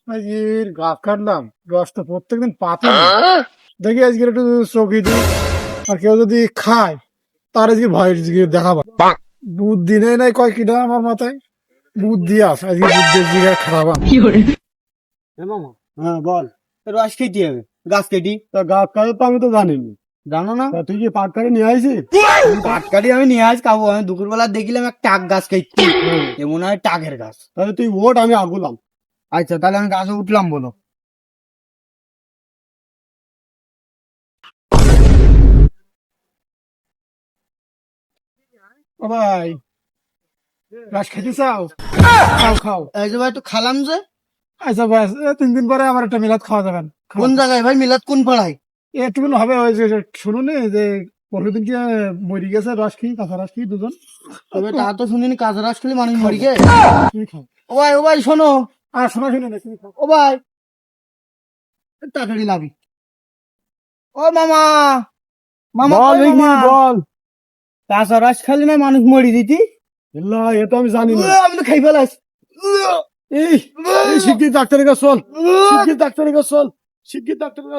আজকের গাছ কাটলাম, রস তো প্রত্যেকদিন পাতে দেখি আজকে একটু চোখে দিই। আর কেউ যদি খায় তার আজকে ভয় দেখাবো। বুদ্ধি নেই নাই কয় কিনা আমার মাথায় বুদ্ধি আছে, আজকে বুদ্ধি জিগায় খারাপ। মামা, হ্যাঁ বল। রস কেটে হবে, গাছ কেটি। তা গাছ কাটে তো আমি তো জানিনি। জানো না? তা তুই কি পাট কাটে নিয়ে আসিস? পাটকাঠি আমি নিয়ে আজ খাবো। আমি দুপুরবেলা দেখলাম এক টাক গাছ কেটে, এ মনে হয় টাকের গাছ। তাহলে তুই ওঠ, আমি আগুলাম। আচ্ছা, তাহলে আমি গাছে উঠলাম, বলো। ও ভাই, গাছ খেতে চাও? খাও খাও। এই যে ভাই, একটু খালাম যে। আচ্ছা ব্যাস, 3 দিন পরে আমার একটা মিলাদ খাওয়া যাবেন। কোন জায়গায় ভাই মিলাদ, কোন পাড়ায়? এটুকুন হবে। ওই যে শুনুন যে পরশুদিন কি মরি গেছে রস খেয়ে, কাঁচা রস খেয়ে দুজন। তবে তা তো শুনিনি কাঁচা রস খেলে মানুষ মরি গে। তুমি খাও। ও ভাই শোনো। আর শোনা শুনে না, তুমি খাও। ও ভাই, তাড়াতাড়ি লাবি। ও মামা, মামা বল কই দেখি, মামা? বল। কাঁচা রস খালি না মানুষ মরি দিতি? না, এ তো আমি জানি না। আমি তো খাই ফেলাস। এই, শিগগির ডাক্তারের কাছে চল, শিগগির ডাক্তারের কাছে চল, শিগগির ডাক্তারের কাছে।